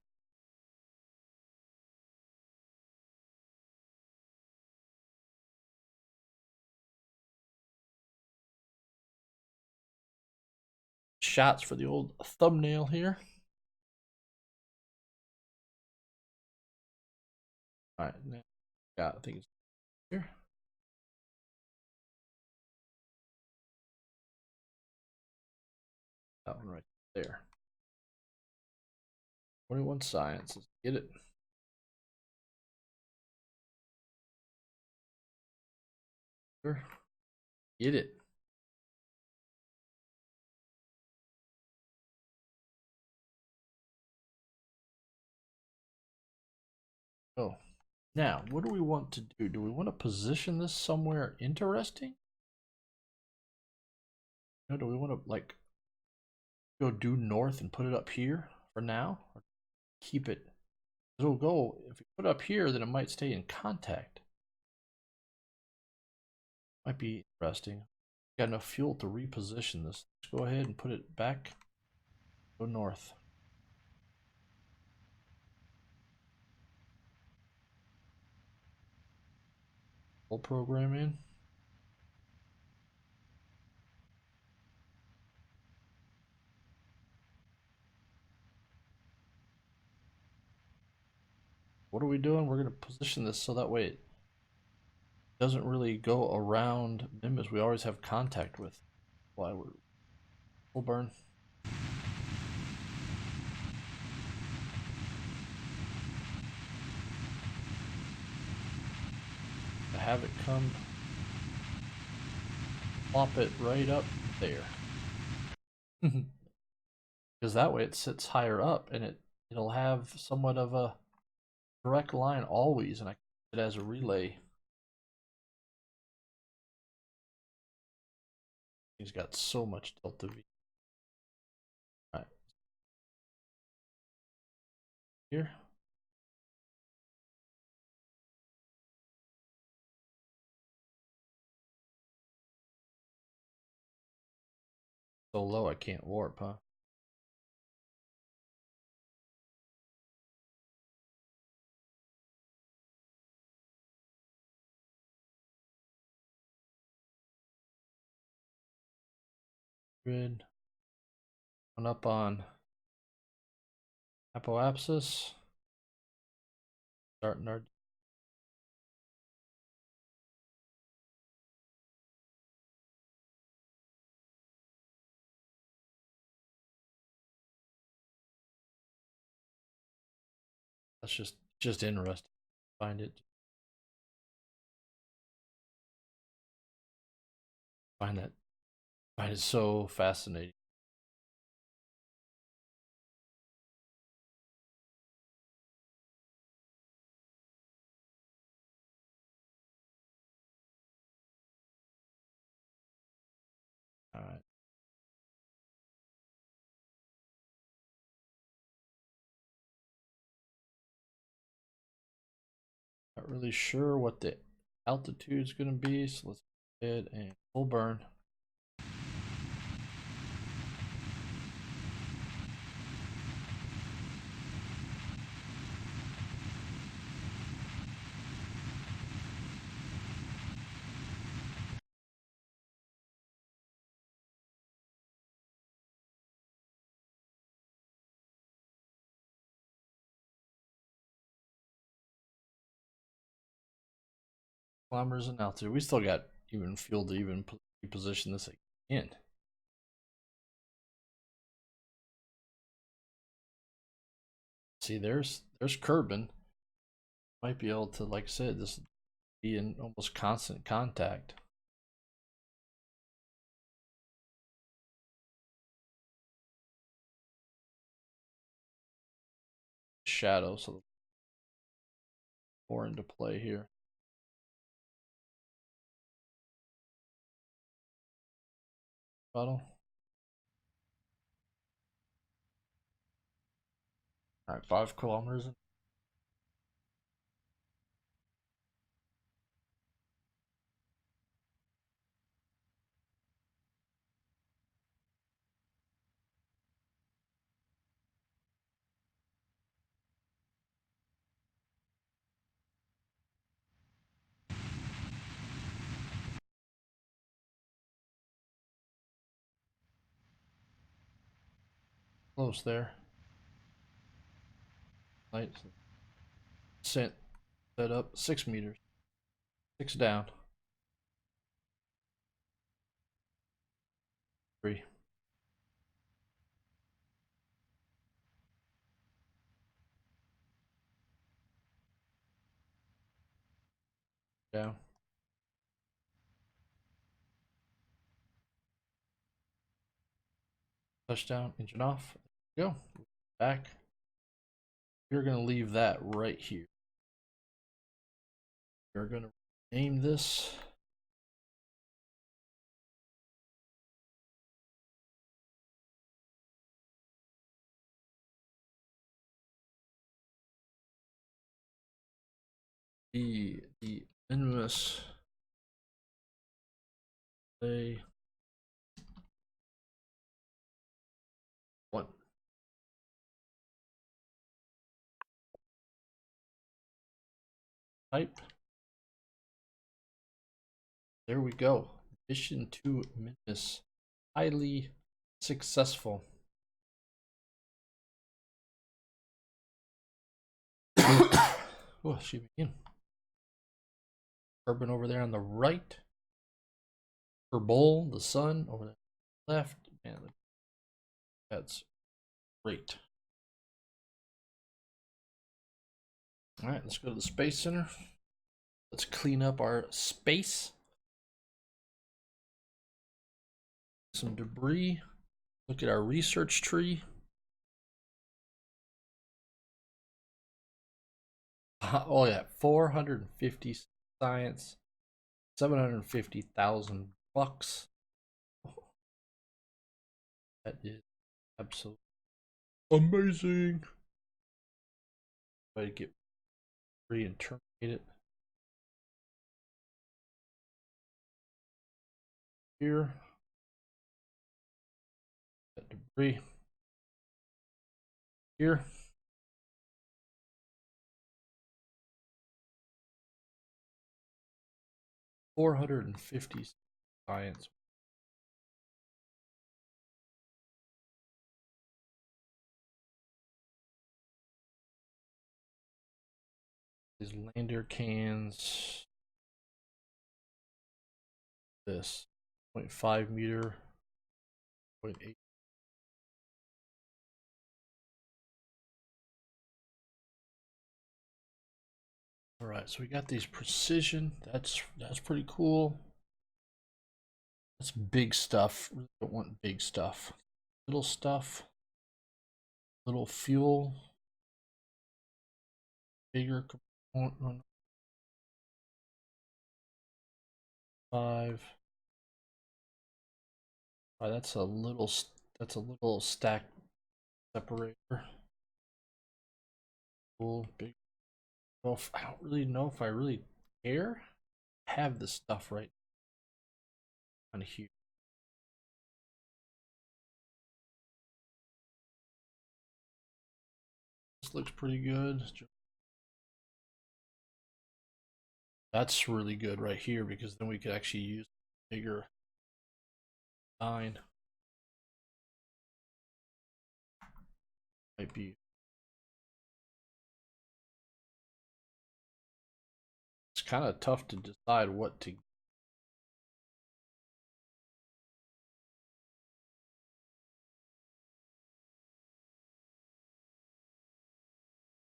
Shots for the old thumbnail here. All right, now got, I think it's here. That one right there. 21 science. Let's get it. Sure. Get it. Oh, now what do we want to do? Do we want to position this somewhere interesting? No, do we want to like go due north and put it up here for now? Or keep it? It'll go, if we put it up here, then it might stay in contact. Might be interesting. Got enough fuel to reposition this. Let's go ahead and put it back. Go north. Full program in. What are we doing? We're going to position this so that way it doesn't really go around MINMUS we always have contact with. Why we're full burn. To have it come plop it right up there. Because that way it sits higher up and it'll have somewhat of a direct line always, and I can use it as a relay. He's got so much delta V. All right. Here. So low I can't warp, huh? Grid. One up on apoapsis. Starting our that's just interesting. Find it. Find that. Find it so fascinating. All right. Not really sure what the altitude is going to be, so let's go ahead and full burn. Kilometers in altitude. We still got even fuel to even position this in. See, there's Kerbin. Might be able to, like I said, this be in almost constant contact. Shadow, so more into play here. Bottle. All right, 5 kilometers. Close there. Light set up 6 meters. 6 down. 3. Down. Touchdown. Engine off. There we go. Back. You're going to leave that right here. You're going to name this. The MINMUS play 1. Type. There we go. Mission to MINMUS. Highly successful. Oh, she begin. Kerbin over there on the right. Kerbal, the sun, over there on the left. Man, that's great. All right, let's go to the Space Center. Let's clean up our space. Some debris. Look at our research tree. Oh yeah, 450 science, 750,000 bucks. That is absolutely amazing. Try to get free and terminate it. Here. That debris. Here. $450 science. These lander cans. This 0.5 meter, 0.8. All right, so we got these precision. That's pretty cool. That's big stuff. Really don't want big stuff. Little stuff. Little fuel. Bigger component. 5. All right, that's a little stack separator. Cool. Big. Well, I don't really know if I really care. I have this stuff right on here. This looks pretty good. That's really good right here because then we could actually use bigger sign. Might be. It's kind of tough to decide what to.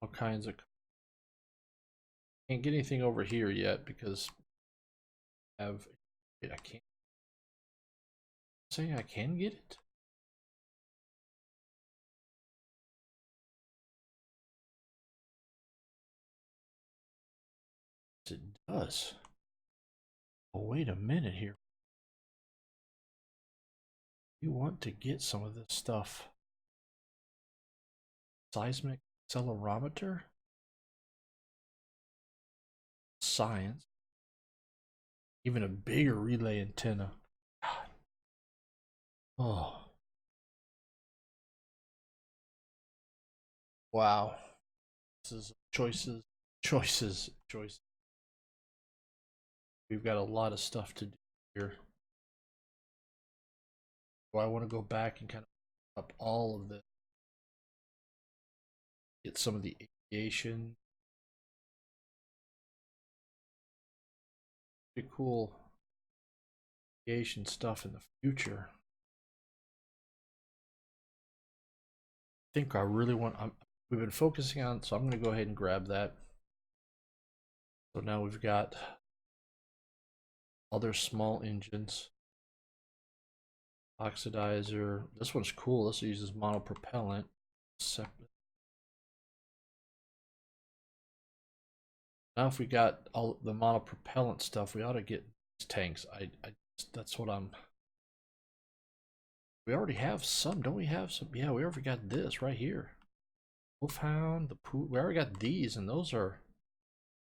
All kinds of. Can't get anything over here yet because I have. I can't. Saying I can get it. It does. Oh, wait a minute here. You want to get some of this stuff. Seismic accelerometer? Science. Even a bigger relay antenna. God. Oh. Wow. This is choices, choices, choices. We've got a lot of stuff to do here. Do I want to go back and kind of up all of this? Get some of the aviation. Pretty cool aviation stuff in the future. I think I really want. We've been focusing on, so I'm going to go ahead and grab that. So now we've got other small engines. Oxidizer. This one's cool. This uses monopropellant. Now if we got all the monopropellant stuff, we ought to get these tanks. That's what I'm. We already have some, don't we have some? Yeah, we already got this right here. Wolfhound, the poo. We already got these, and those are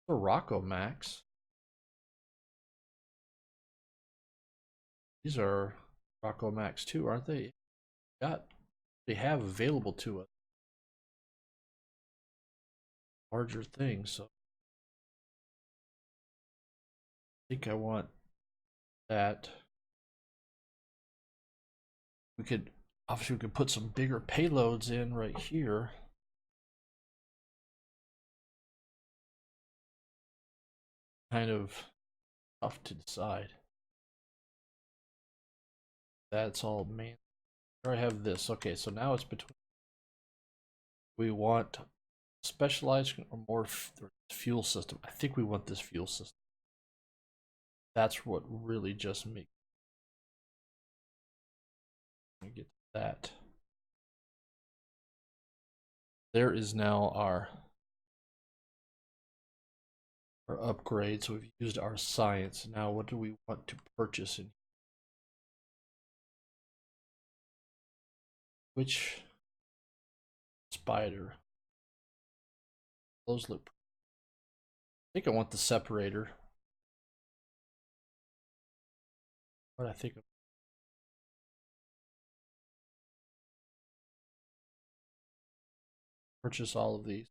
Rocco Max. These are Rocco Max too, aren't they? They have available to us larger things, so I think I want that. We could obviously we could put some bigger payloads in right here. Kind of tough to decide. That's all man. I have this. Okay, so now it's between. We want specialized or more fuel system. I think we want this fuel system. That's what really just makes. Let me get that. There is now our upgrade. So we've used our science. Now what do we want to purchase in? Which spider? Those look. I think I want the separator. What I think. Purchase all of these.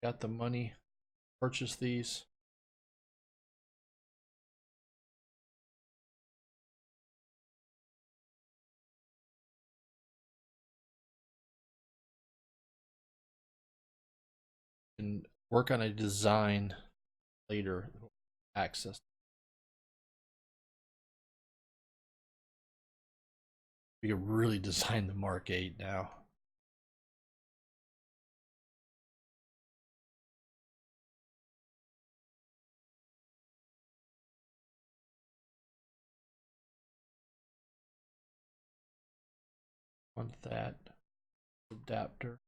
Got the money. Purchase these. And work on a design later. Access. We can really design the Mark 8 now. Want that adapter.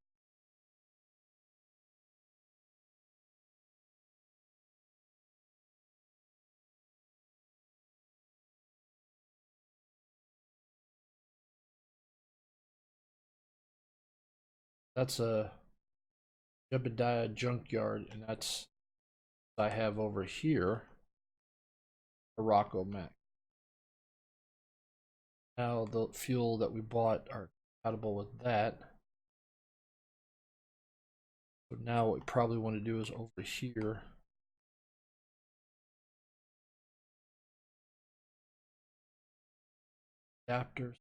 That's a Jebediah junkyard, and that's I have over here a Rocco Mac. Now the fuel that we bought are compatible with that. So now what we probably want to do is over here. Adapters.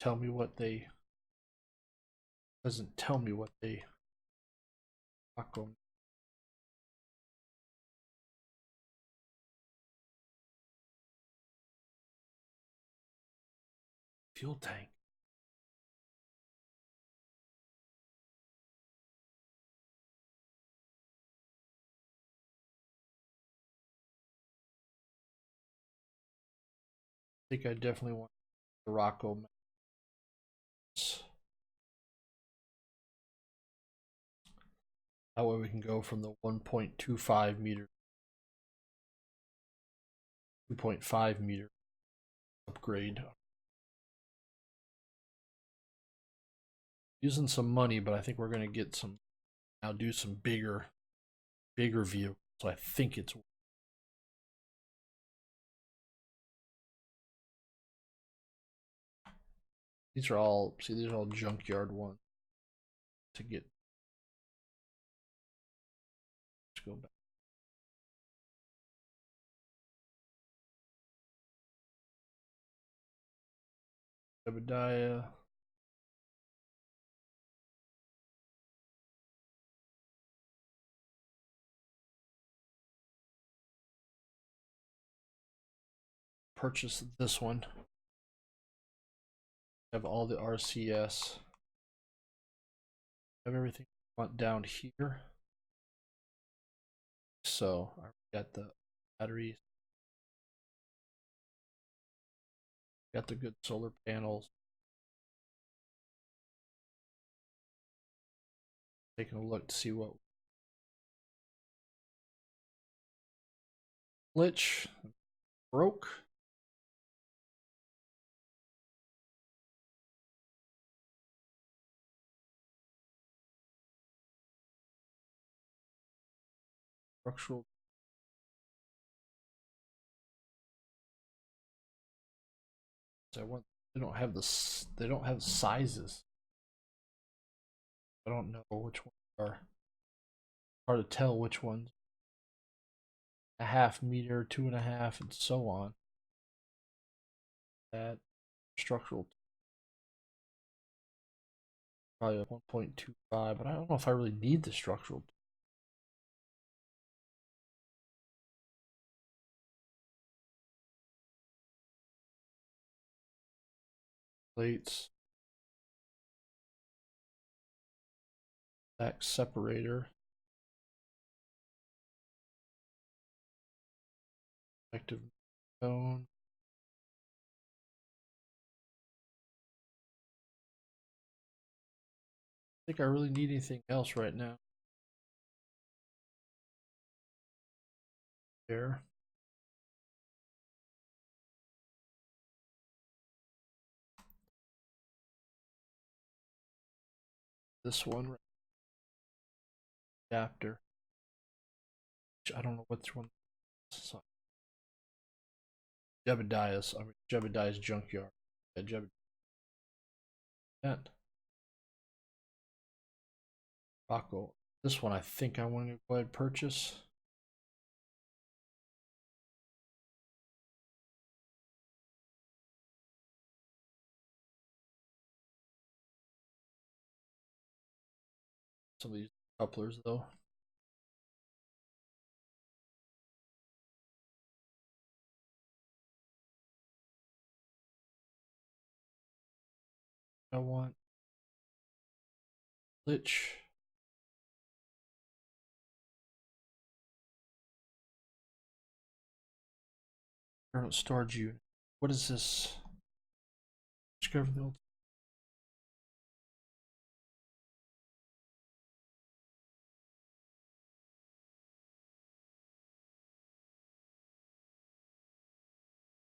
Tell me what they. Doesn't tell me what they. Rocco. Fuel tank. I think I definitely want the Rocco Max. That way we can go from the 1.25 meter, 2.5 meter upgrade. Using some money, but I think we're going to get some, now do some bigger view. So I think it's. These are all, see, these are all junkyard ones to get. Let's go back. Jebediah. Purchase this one. Have all the RCS. Have everything I want down here. So I got the batteries. Got the good solar panels. Taking a look to see what glitch broke. Structural. I want. They don't have this. They don't have sizes. I don't know which ones are. Hard to tell which ones. A half meter, 2.5, and so on. That structural. Probably 1.25, but I don't know if I really need the structural. Plates. Back separator. Active tone. I think I really need anything else right now. There. This one. Adapter. Which I don't know which one. So, Jebediah's. I mean, Jebediah's junkyard. Yeah, Jebediah. That. Rocco. This one I think I want to go ahead and purchase. Some of these couplers though. I want glitch. Current storage unit. What is this? Discover the old.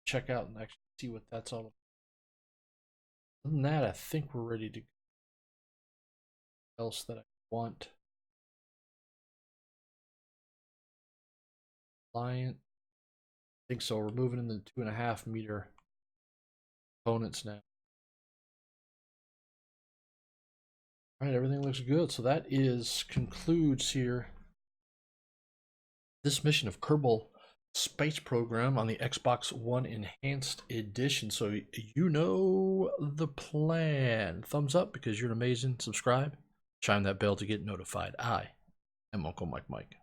Check out and actually see what that's all about. Other than that, I think we're ready to go. Else that I want. Client. I think so. We're moving in the 2.5 meter components now. All right, everything looks good. So that concludes here this mission of Kerbal Space Program on the Xbox One Enhanced Edition. So you know the plan. Thumbs up because you're amazing. Subscribe. Chime that bell to get notified. I am Uncle Mike.